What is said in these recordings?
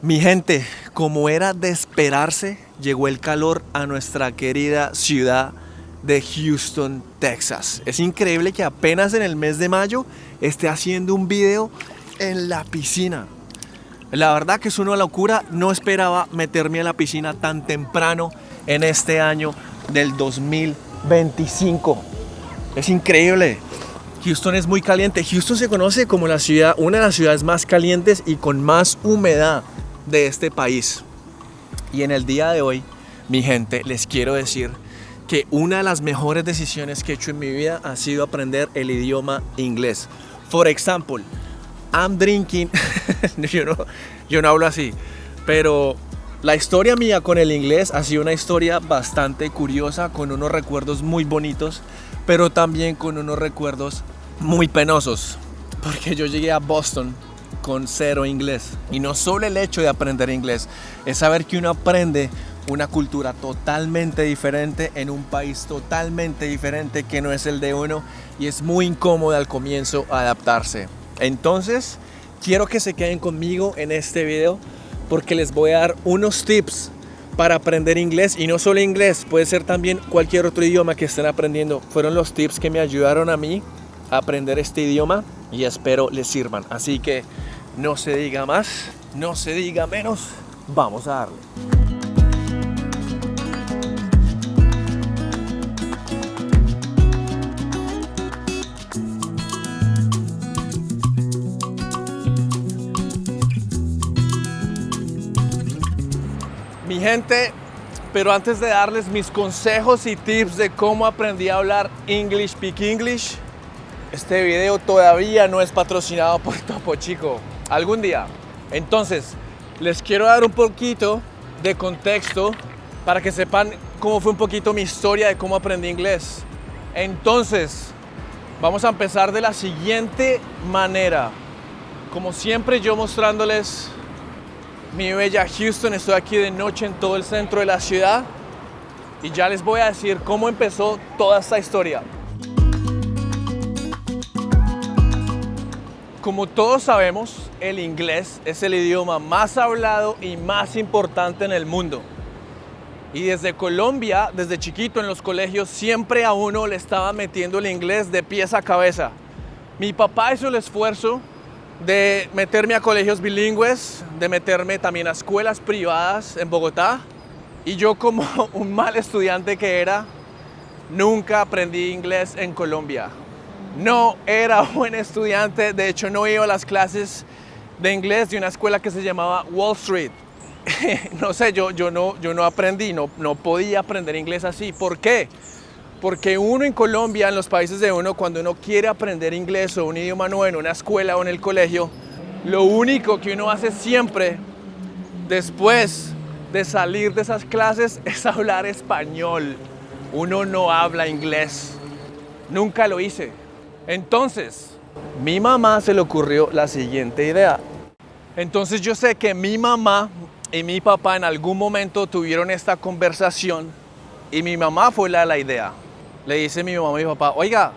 Mi gente, como era de esperarse, llegó el calor a nuestra querida ciudad de Houston, Texas. Es increíble que apenas en el mes de mayo esté haciendo un video en la piscina. La verdad que es una locura, no esperaba meterme a la piscina tan temprano en este año del 2025. Es increíble. Houston es muy caliente. Houston se conoce como la ciudad, una de las ciudades más calientes y con más humedad de este país. Y en el día de hoy, mi gente, les quiero decir que una de las mejores decisiones que he hecho en mi vida ha sido aprender el idioma inglés. For example, I'm drinking. yo no hablo así, pero la historia mía con el inglés ha sido una historia bastante curiosa, con unos recuerdos muy bonitos, pero también con unos recuerdos muy penosos, porque yo llegué a Boston con cero inglés. Y no solo el hecho de aprender inglés, es saber que uno aprende una cultura totalmente diferente en un país totalmente diferente que no es el de uno, y es muy incómodo al comienzo adaptarse. Entonces, quiero que se queden conmigo en este video porque les voy a dar unos tips para aprender inglés, y no solo inglés, puede ser también cualquier otro idioma que estén aprendiendo. Fueron los tips que me ayudaron a mí a aprender este idioma y espero les sirvan. Así que no se diga más, no se diga menos, vamos a darle. Mi gente, pero antes de darles mis consejos y tips de cómo aprendí a hablar English Speak English, este video todavía no es patrocinado por Topo Chico. Algún día. Entonces, les quiero dar un poquito de contexto para que sepan cómo fue un poquito mi historia de cómo aprendí inglés. Entonces, vamos a empezar de la siguiente manera. Como siempre, yo mostrándoles mi bella Houston. Estoy aquí de noche en todo el centro de la ciudad y ya les voy a decir cómo empezó toda esta historia. Como todos sabemos, el inglés es el idioma más hablado y más importante en el mundo. Y desde Colombia, desde chiquito en los colegios, siempre a uno le estaba metiendo el inglés de pies a cabeza. Mi papá hizo el esfuerzo de meterme a colegios bilingües, de meterme también a escuelas privadas en Bogotá. Y yo, como un mal estudiante que era, nunca aprendí inglés en Colombia. No era buen estudiante, de hecho no iba a las clases de inglés de una escuela que se llamaba Wall Street. No sé, yo no aprendí, no podía aprender inglés así. ¿Por qué? Porque uno en Colombia, en los países de uno, cuando uno quiere aprender inglés o un idioma nuevo en una escuela o en el colegio, lo único que uno hace siempre después de salir de esas clases es hablar español. Uno no habla inglés. Nunca lo hice. Entonces, mi mamá se le ocurrió la siguiente idea. Entonces yo sé que mi mamá y mi papá en algún momento tuvieron esta conversación y mi mamá fue la idea. Le dice mi mamá a mi papá: oiga,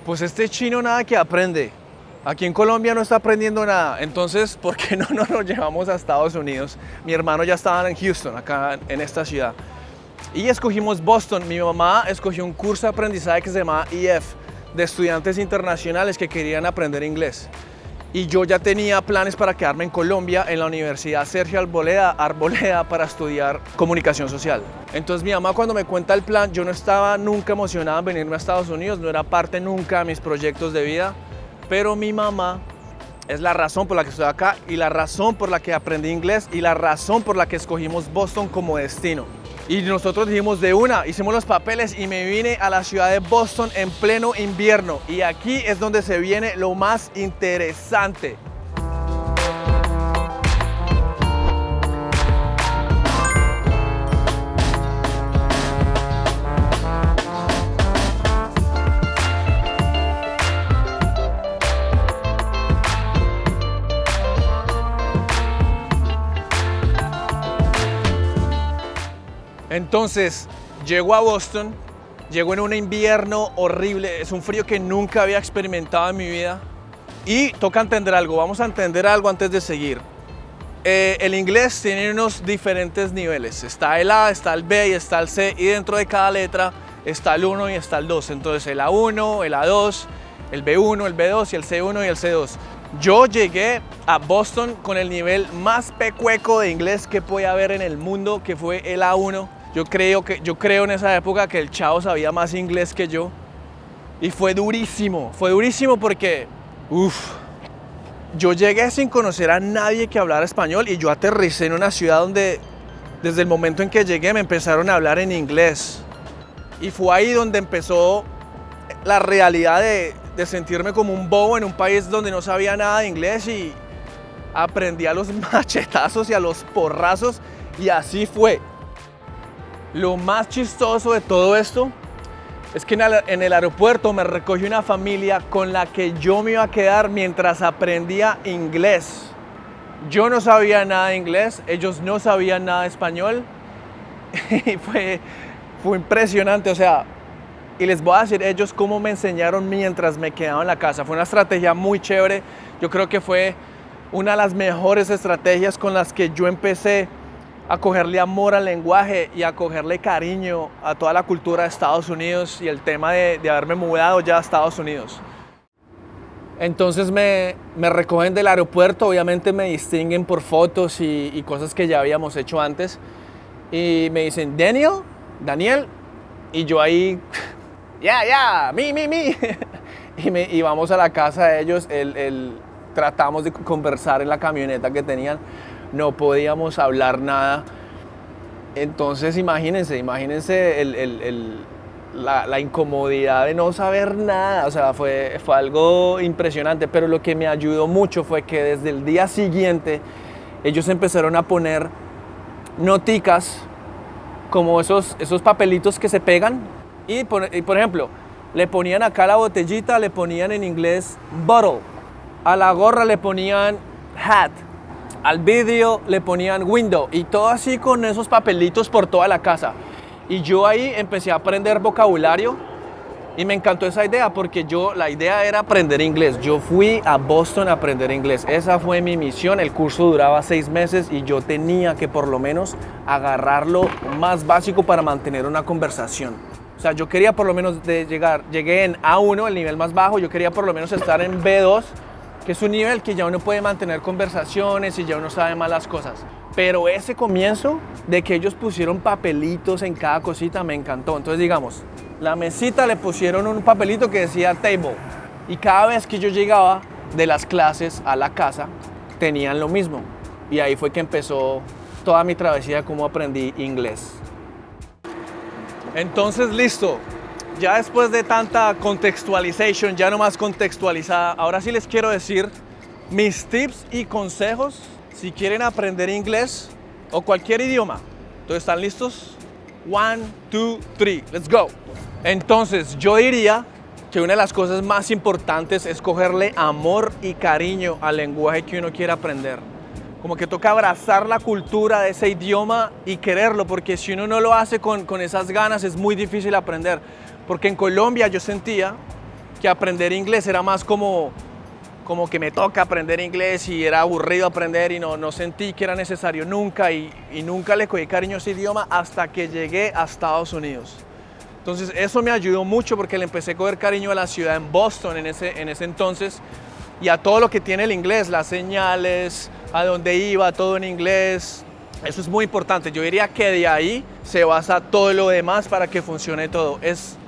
pues este chino nada que aprende. Aquí en Colombia no está aprendiendo nada. Entonces, ¿por qué no nos llevamos a Estados Unidos? Mi hermano ya estaba en Houston, acá en esta ciudad. Y escogimos Boston. Mi mamá escogió un curso de aprendizaje que se llamaba EF, de estudiantes internacionales que querían aprender inglés. Y yo ya tenía planes para quedarme en Colombia, en la Universidad Sergio Arboleda, para estudiar comunicación social. Entonces mi mamá, cuando me cuenta el plan, yo no estaba nunca emocionada en venirme a Estados Unidos, no era parte nunca de mis proyectos de vida, pero mi mamá es la razón por la que estoy acá y la razón por la que aprendí inglés y la razón por la que escogimos Boston como destino. Y nosotros dijimos de una, hicimos los papeles y me vine a la ciudad de Boston en pleno invierno. Y aquí es donde se viene lo más interesante. Entonces, llego a Boston, llego en un invierno horrible, es un frío que nunca había experimentado en mi vida. Y toca entender algo, vamos a entender algo antes de seguir. el inglés tiene unos diferentes niveles. Está el A, está el B y está el C, y dentro de cada letra está el 1 y está el 2. Entonces el A1, el A2, el B1, el B2 y el C1 y el C2. Yo llegué a Boston con el nivel más pecueco de inglés que podía haber en el mundo, que fue el A1. Yo creo en esa época que el chavo sabía más inglés que yo. Y fue durísimo porque, yo llegué sin conocer a nadie que hablara español, y yo aterricé en una ciudad donde desde el momento en que llegué me empezaron a hablar en inglés. Y fue ahí donde empezó la realidad de sentirme como un bobo en un país donde no sabía nada de inglés, y aprendí a los machetazos y a los porrazos, y así fue. Lo más chistoso de todo esto es que en el aeropuerto me recogió una familia con la que yo me iba a quedar mientras aprendía inglés. Yo no sabía nada de inglés, ellos no sabían nada de español, y fue impresionante, o sea, y les voy a decir ellos cómo me enseñaron mientras me quedaba en la casa. Fue una estrategia muy chévere, yo creo que fue una de las mejores estrategias con las que yo empecé a cogerle amor al lenguaje y a cogerle cariño a toda la cultura de Estados Unidos y el tema de haberme mudado ya a Estados Unidos. Entonces me recogen del aeropuerto, obviamente me distinguen por fotos y cosas que ya habíamos hecho antes, y me dicen, Daniel, y yo ahí, me. Y vamos a la casa de ellos, tratamos de conversar en la camioneta que tenían, no podíamos hablar nada. Entonces imagínense la incomodidad de no saber nada, o sea, fue algo impresionante, pero lo que me ayudó mucho fue que desde el día siguiente ellos empezaron a poner noticas, como esos papelitos que se pegan, y por ejemplo, le ponían acá a la botellita, le ponían en inglés bottle, a la gorra le ponían hat, al vidrio le ponían window, y todo así con esos papelitos por toda la casa. Y yo ahí empecé a aprender vocabulario, y me encantó esa idea, porque la idea era aprender inglés. Yo fui a Boston a aprender inglés, esa fue mi misión. El curso duraba 6 meses y yo tenía que por lo menos agarrar lo más básico para mantener una conversación. O sea, yo quería por lo menos llegué en A1, el nivel más bajo, yo quería por lo menos estar en B2, que es un nivel que ya uno puede mantener conversaciones y ya uno sabe más las cosas. Pero ese comienzo de que ellos pusieron papelitos en cada cosita me encantó. Entonces, digamos, la mesita le pusieron un papelito que decía table, y cada vez que yo llegaba de las clases a la casa tenían lo mismo, y ahí fue que empezó toda mi travesía de cómo aprendí inglés. Entonces, listo, ya después de tanta contextualization, ya no más contextualizada, ahora sí les quiero decir mis tips y consejos si quieren aprender inglés o cualquier idioma. Entonces, ¿están listos? 1, 2, 3, let's go. Entonces, yo diría que una de las cosas más importantes es cogerle amor y cariño al lenguaje que uno quiere aprender. Como que toca abrazar la cultura de ese idioma y quererlo, porque si uno no lo hace con esas ganas es muy difícil aprender. Porque en Colombia yo sentía que aprender inglés era más como que me toca aprender inglés, y era aburrido aprender, y no sentí que era necesario nunca, y nunca le cogí cariño a ese idioma hasta que llegué a Estados Unidos. Entonces eso me ayudó mucho, porque le empecé a coger cariño a la ciudad en Boston en ese entonces, y a todo lo que tiene el inglés, las señales, a dónde iba, todo en inglés. Eso es muy importante. Yo diría que de ahí se basa todo lo demás para que funcione todo.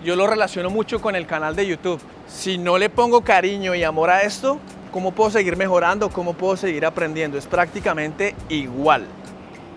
Yo lo relaciono mucho con el canal de YouTube. Si no le pongo cariño y amor a esto, ¿cómo puedo seguir mejorando? ¿Cómo puedo seguir aprendiendo? Es prácticamente igual.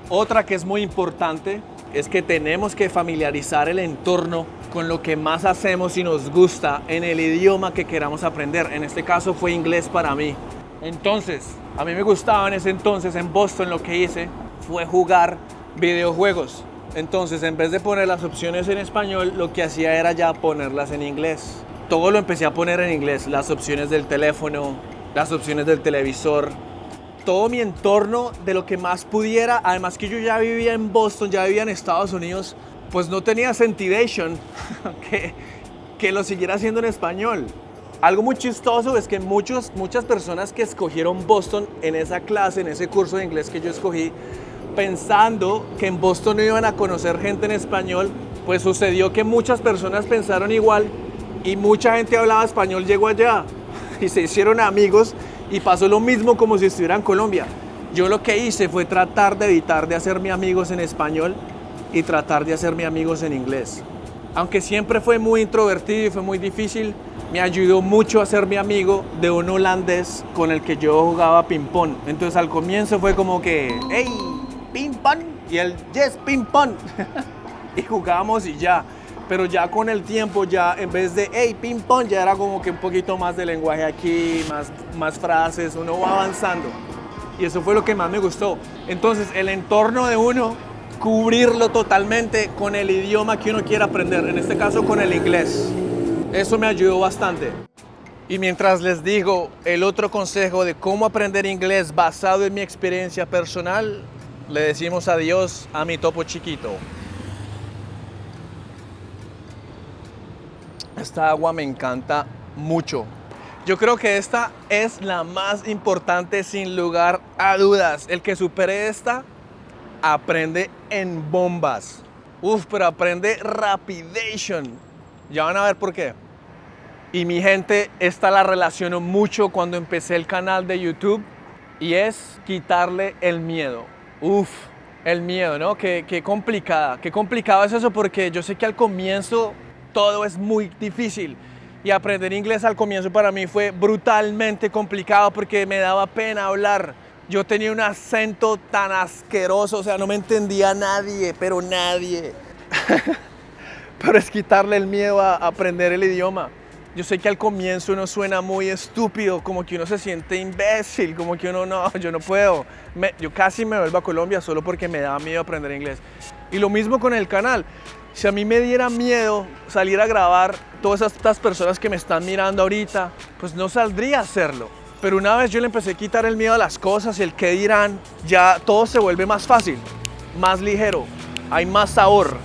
Otra que es muy importante es que tenemos que familiarizar el entorno con lo que más hacemos y nos gusta en el idioma que queramos aprender. En este caso fue inglés para mí. Entonces, a mí me gustaba en ese entonces, en Boston, lo que hice fue jugar videojuegos. Entonces, en vez de poner las opciones en español, lo que hacía era ya ponerlas en inglés. Todo lo empecé a poner en inglés, las opciones del teléfono, las opciones del televisor, todo mi entorno de lo que más pudiera. Además que yo ya vivía en Boston, ya vivía en Estados Unidos, pues no tenía sentidation que lo siguiera haciendo en español. Algo muy chistoso es que muchas personas que escogieron Boston en esa clase, en ese curso de inglés que yo escogí, pensando que en Boston no iban a conocer gente en español, pues sucedió que muchas personas pensaron igual y mucha gente hablaba español llegó allá y se hicieron amigos y pasó lo mismo como si estuviera en Colombia. Yo lo que hice fue tratar de evitar de hacerme amigos en español y tratar de hacerme amigos en inglés. Aunque siempre fue muy introvertido y fue muy difícil, me ayudó mucho a hacerme amigo de un holandés con el que yo jugaba ping-pong. Entonces al comienzo fue como que, hey, ping-pong, y él, yes, ping-pong. Y jugábamos y ya. Pero ya con el tiempo, ya en vez de, hey, ping-pong, ya era como que un poquito más de lenguaje aquí, más frases, uno va avanzando. Y eso fue lo que más me gustó. Entonces el entorno de uno, cubrirlo totalmente con el idioma que uno quiera aprender, en este caso con el inglés. Eso me ayudó bastante. Y mientras les digo el otro consejo de cómo aprender inglés basado en mi experiencia personal, le decimos adiós a mi topo chiquito. Esta agua me encanta mucho. Yo creo que esta es la más importante sin lugar a dudas. El que supere esta, aprende en bombas. Uf, pero aprende rapidation. Ya van a ver por qué. Y mi gente, esta la relaciono mucho cuando empecé el canal de YouTube y es quitarle el miedo. Uf, el miedo, ¿no? Qué complicada. Qué complicado es eso porque yo sé que al comienzo todo es muy difícil y aprender inglés al comienzo para mí fue brutalmente complicado porque me daba pena hablar. Yo tenía un acento tan asqueroso, o sea, no me entendía nadie, pero nadie. Pero es quitarle el miedo a aprender el idioma. Yo sé que al comienzo uno suena muy estúpido, como que uno se siente imbécil, como que uno no, yo no puedo. Yo casi me vuelvo a Colombia solo porque me daba miedo aprender inglés. Y lo mismo con el canal. Si a mí me diera miedo salir a grabar todas estas personas que me están mirando ahorita, pues no saldría a hacerlo. Pero una vez yo le empecé a quitar el miedo a las cosas y el qué dirán, ya todo se vuelve más fácil, más ligero, hay más sabor.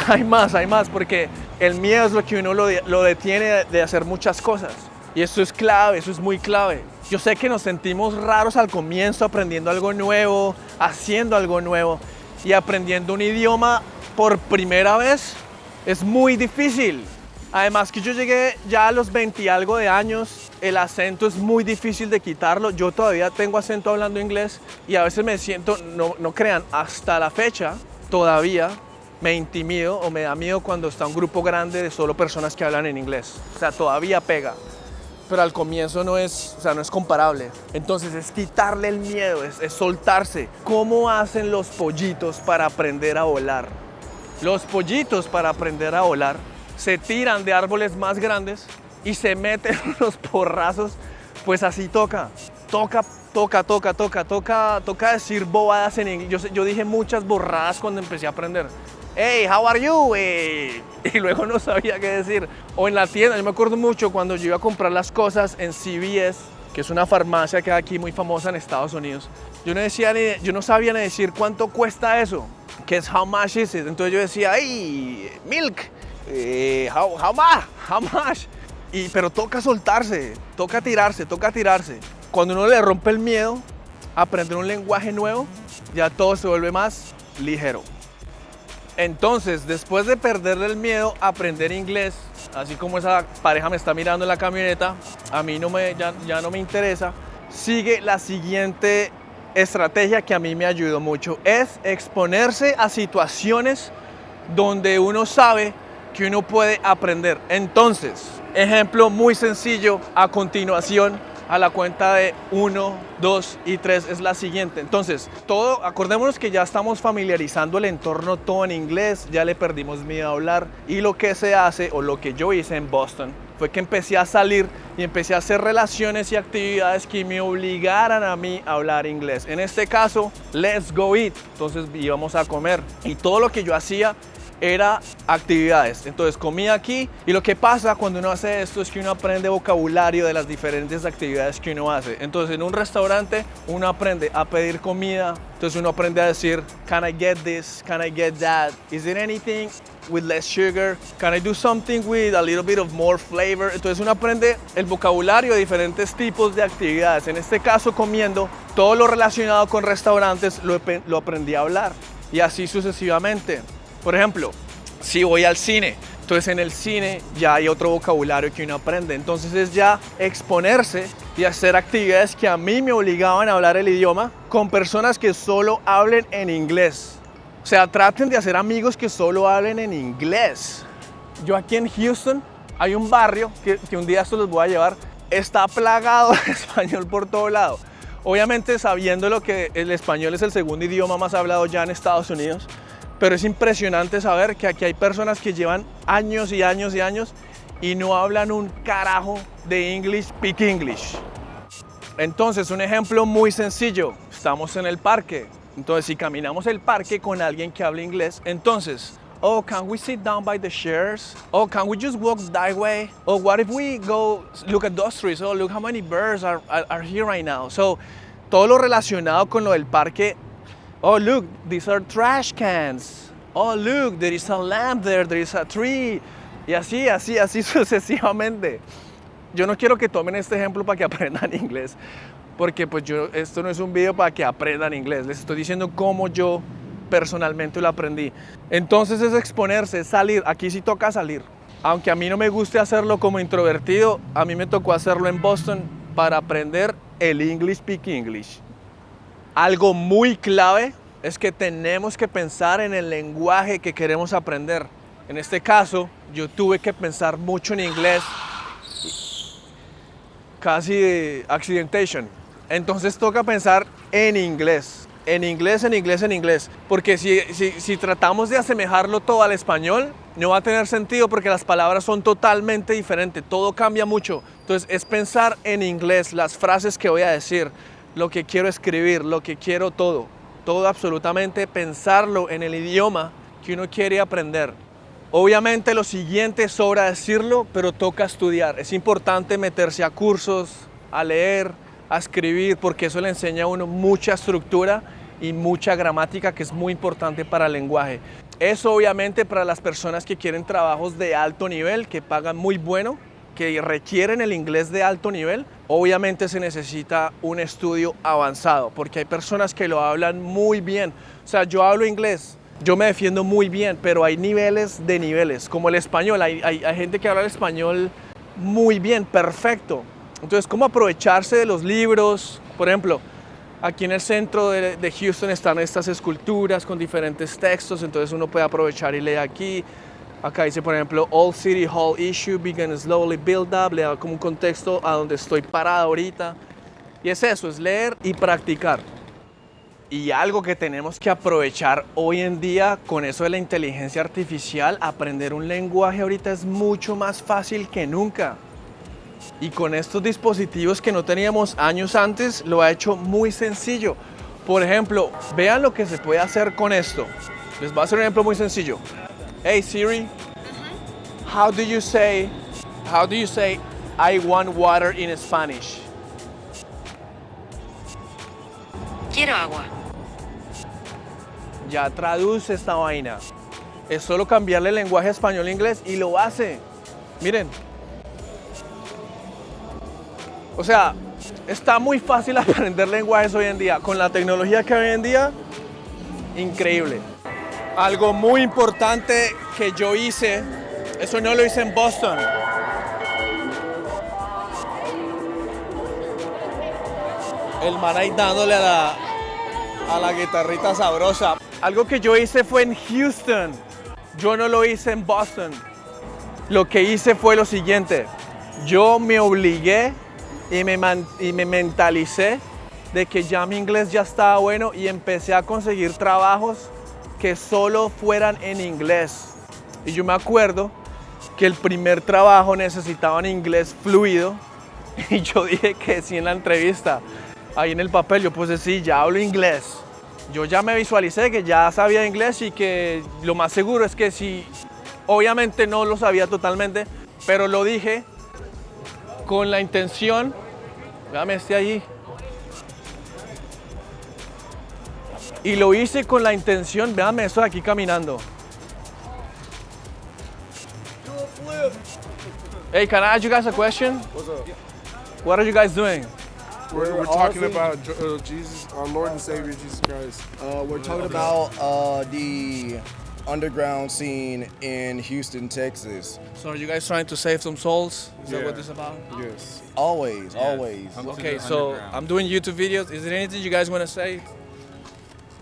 Hay más, porque el miedo es lo que uno lo detiene de hacer muchas cosas. Y eso es clave, eso es muy clave. Yo sé que nos sentimos raros al comienzo aprendiendo algo nuevo, haciendo algo nuevo. Y aprendiendo un idioma por primera vez es muy difícil. Además que yo llegué ya a los 20 y algo de años, el acento es muy difícil de quitarlo. Yo todavía tengo acento hablando inglés y a veces me siento, no crean, hasta la fecha todavía me intimido o me da miedo cuando está un grupo grande de solo personas que hablan en inglés. O sea, todavía pega. Pero al comienzo no es comparable. Entonces es quitarle el miedo, es soltarse. ¿Cómo hacen los pollitos para aprender a volar? Los pollitos para aprender a volar se tiran de árboles más grandes y se meten unos porrazos. Pues así toca decir bobadas en inglés. Yo dije muchas borradas cuando empecé a aprender. Hey, how are you? Y luego no sabía qué decir. O en la tienda, yo me acuerdo mucho cuando yo iba a comprar las cosas en CVS, que es una farmacia que hay aquí muy famosa en Estados Unidos. Yo no sabía ni decir cuánto cuesta eso, que es how much is it. Entonces yo decía, hey, milk, how much. Pero toca soltarse, toca tirarse. Cuando uno le rompe el miedo a aprender un lenguaje nuevo, ya todo se vuelve más ligero. Entonces, después de perderle el miedo a aprender inglés, así como esa pareja me está mirando en la camioneta, a mí ya no me interesa, sigue la siguiente estrategia que a mí me ayudó mucho, es exponerse a situaciones donde uno sabe que uno puede aprender. Entonces, ejemplo muy sencillo a continuación, a la cuenta de 1, 2 y 3 es la siguiente. Entonces, acordémonos que ya estamos familiarizando el entorno todo en inglés, ya le perdimos miedo a hablar y lo que se hace, o lo que yo hice en Boston, fue que empecé a salir y empecé a hacer relaciones y actividades que me obligaran a mí a hablar inglés. En este caso, let's go eat. Entonces íbamos a comer y todo lo que yo hacía era actividades. Entonces comía aquí y lo que pasa cuando uno hace esto es que uno aprende vocabulario de las diferentes actividades que uno hace. Entonces en un restaurante uno aprende a pedir comida, entonces uno aprende a decir can I get this, can I get that, is there anything with less sugar, can I do something with a little bit of more flavor. Entonces uno aprende el vocabulario de diferentes tipos de actividades. En este caso comiendo, todo lo relacionado con restaurantes lo aprendí a hablar y así sucesivamente. Por ejemplo, si voy al cine, entonces en el cine ya hay otro vocabulario que uno aprende. Entonces es ya exponerse y hacer actividades que a mí me obligaban a hablar el idioma con personas que solo hablen en inglés. O sea, traten de hacer amigos que solo hablen en inglés. Yo aquí en Houston hay un barrio que un día esto los voy a llevar, está plagado de español por todo lado. Obviamente sabiendo lo que el español es el segundo idioma más hablado ya en Estados Unidos, pero es impresionante saber que aquí hay personas que llevan años y años y años y no hablan un carajo de English, speak English. Entonces, un ejemplo muy sencillo, estamos en el parque. Entonces, si caminamos el parque con alguien que habla inglés, entonces, oh, can we sit down by the chairs? Oh, can we just walk that way? Oh, what if we go look at those trees? Oh, look how many birds are here right now. So, todo lo relacionado con lo del parque. Oh, look, these are trash cans. Oh, look, there is a lamp there is a tree. Y así sucesivamente. Yo no quiero que tomen este ejemplo para que aprendan inglés, porque pues esto no es un video para que aprendan inglés. Les estoy diciendo cómo yo personalmente lo aprendí. Entonces es exponerse, es salir. Aquí sí toca salir. Aunque a mí no me guste hacerlo como introvertido, a mí me tocó hacerlo en Boston para aprender el English Speak English. Algo muy clave es que tenemos que pensar en el lenguaje que queremos aprender. En este caso, yo tuve que pensar mucho en inglés, casi de accidentation. Entonces toca pensar en inglés, porque si tratamos de asemejarlo todo al español, no va a tener sentido porque las palabras son totalmente diferentes, todo cambia mucho. Entonces es pensar en inglés, las frases que voy a decir, lo que quiero escribir, lo que quiero todo absolutamente pensarlo en el idioma que uno quiere aprender. Obviamente lo siguiente sobra decirlo, pero toca estudiar. Es importante meterse a cursos, a leer, a escribir, porque eso le enseña a uno mucha estructura y mucha gramática que es muy importante para el lenguaje. Eso obviamente para las personas que quieren trabajos de alto nivel, que pagan muy bueno, que requieren el inglés de alto nivel, obviamente se necesita un estudio avanzado, porque hay personas que lo hablan muy bien. O sea, yo hablo inglés, yo me defiendo muy bien, pero hay niveles de niveles, como el español. Hay gente que habla el español muy bien, perfecto. Entonces, ¿cómo aprovecharse de los libros? Por ejemplo, aquí en el centro de Houston están estas esculturas con diferentes textos, entonces uno puede aprovechar y leer aquí. Acá dice, por ejemplo, Old City Hall issue began slowly build up, le da como un contexto a donde estoy parado ahorita. Y es eso, es leer y practicar. Y algo que tenemos que aprovechar hoy en día con eso de la inteligencia artificial, aprender un lenguaje ahorita es mucho más fácil que nunca. Y con estos dispositivos que no teníamos años antes, lo ha hecho muy sencillo. Por ejemplo, vean lo que se puede hacer con esto. Les voy a hacer un ejemplo muy sencillo. Hey Siri, how do you say I want water in Spanish? Quiero agua. Ya traduce esta vaina. Es solo cambiarle el lenguaje español a inglés y lo hace. Miren. O sea, está muy fácil aprender lenguajes hoy en día. Con la tecnología que hay hoy en día, increíble. Algo muy importante que yo hice, eso no lo hice en Boston. El man ahí dándole a la guitarrita sabrosa. Algo que yo hice fue en Houston. Yo no lo hice en Boston. Lo que hice fue lo siguiente. Yo me obligué y me mentalicé de que ya mi inglés ya estaba bueno y empecé a conseguir trabajos que solo fueran en inglés. Y yo me acuerdo que el primer trabajo necesitaban inglés fluido y yo dije que sí en la entrevista. Ahí en el papel yo puse sí, ya hablo inglés. yo ya me visualicé que ya sabía inglés y que lo más seguro es que sí, obviamente no lo sabía totalmente, pero lo dije con la intención, véame allí, y lo hice con la intención, véame eso de aquí caminando. Hey, can I ask you guys a question? What's up? What are you guys doing? We're talking about Jesus, our Lord and Savior Jesus Christ. We're talking about the underground scene in Houston, Texas. So are you guys trying to save some souls? Is that Yeah. what this is about? Yes. Always, always. Okay, so I'm doing YouTube videos. Is there anything you guys want to say?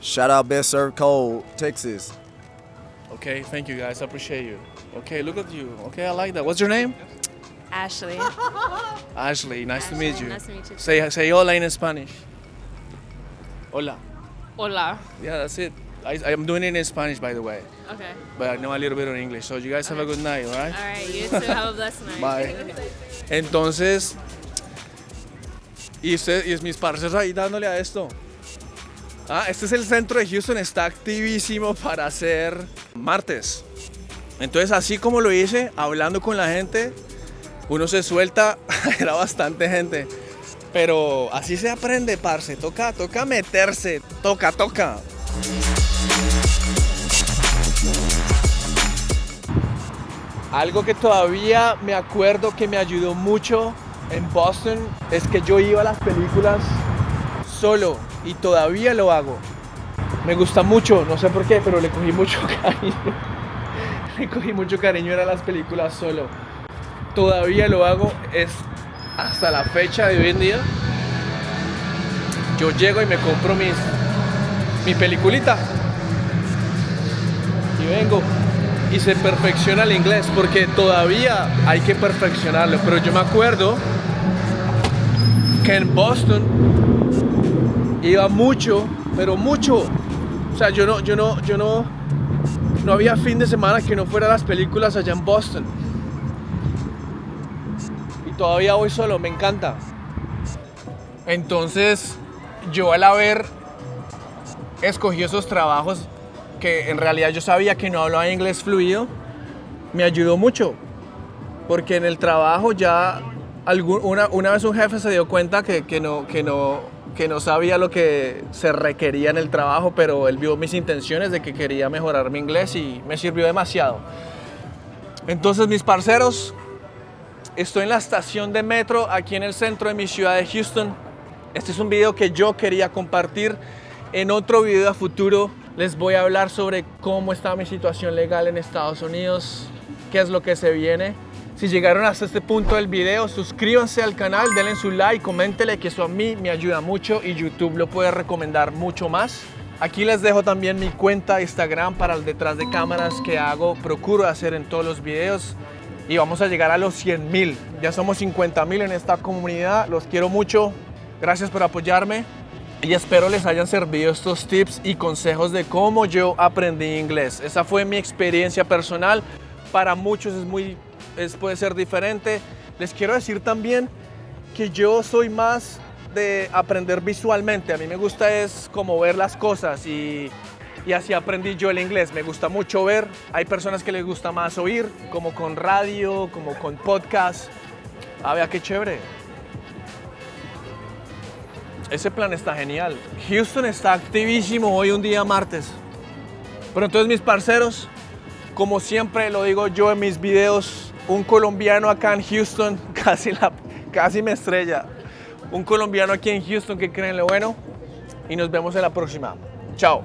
Shout out Best Served Cold, Texas. Okay, thank you guys. I appreciate you. Okay, look at you. Okay, I like that. What's your name? Ashley. Ashley. Nice to meet you. Nice to meet you. Say hola in Spanish. Hola. Hola. Yeah, that's it. I'm doing it in Spanish, by the way, Okay. but I know a little bit of English. So you guys have a good night, all right? All right. You too. Have a blessed night. Bye. Entonces, y mis parceros ahí dándole a esto. Ah, este es el centro de Houston, está activísimo para hacer martes. Entonces, así como lo hice, hablando con la gente, uno se suelta, era bastante gente. Pero así se aprende, parce, toca meterse, toca. Algo que todavía me acuerdo que me ayudó mucho en Boston es que yo iba a las películas solo y todavía lo hago. Me gusta mucho, no sé por qué, pero le cogí mucho cariño. Le cogí mucho cariño a las películas solo. Todavía lo hago, es hasta la fecha de hoy en día. Yo llego y me compro mi peliculita y vengo. Y se perfecciona el inglés porque todavía hay que perfeccionarlo. Pero yo me acuerdo que en Boston iba mucho, pero mucho. O sea, yo no había fin de semana que no fuera a las películas allá en Boston. Y todavía voy solo, me encanta. Entonces, yo al haber escogido esos trabajos que en realidad yo sabía que no hablaba inglés fluido, me ayudó mucho. Porque en el trabajo ya una vez un jefe se dio cuenta que no sabía lo que se requería en el trabajo, pero él vio mis intenciones de que quería mejorar mi inglés y me sirvió demasiado. Entonces, mis parceros, estoy en la estación de metro aquí en el centro de mi ciudad de Houston. Este es un video que yo quería compartir. En otro video a futuro les voy a hablar sobre cómo está mi situación legal en Estados Unidos, qué es lo que se viene. Si llegaron hasta este punto del video, suscríbanse al canal, denle su like, coméntenle, que eso a mí me ayuda mucho y YouTube lo puede recomendar mucho más. Aquí les dejo también mi cuenta de Instagram para el detrás de cámaras que procuro hacer en todos los videos. Y vamos a llegar a los 100,000. Ya somos 50,000 en esta comunidad. Los quiero mucho. Gracias por apoyarme. Y espero les hayan servido estos tips y consejos de cómo yo aprendí inglés. Esa fue mi experiencia personal. Para muchos puede ser diferente. Les quiero decir también que yo soy más de aprender visualmente. A mí me gusta es como ver las cosas y así aprendí yo el inglés. Me gusta mucho ver. Hay personas que les gusta más oír, como con radio, como con podcast. Ah, vea qué chévere. Ese plan está genial. Houston está activísimo hoy, un día martes. Pero entonces, mis parceros, como siempre lo digo yo en mis videos, un colombiano acá en Houston, casi me estrella. Un colombiano aquí en Houston que cree en lo bueno. Y nos vemos en la próxima. Chao.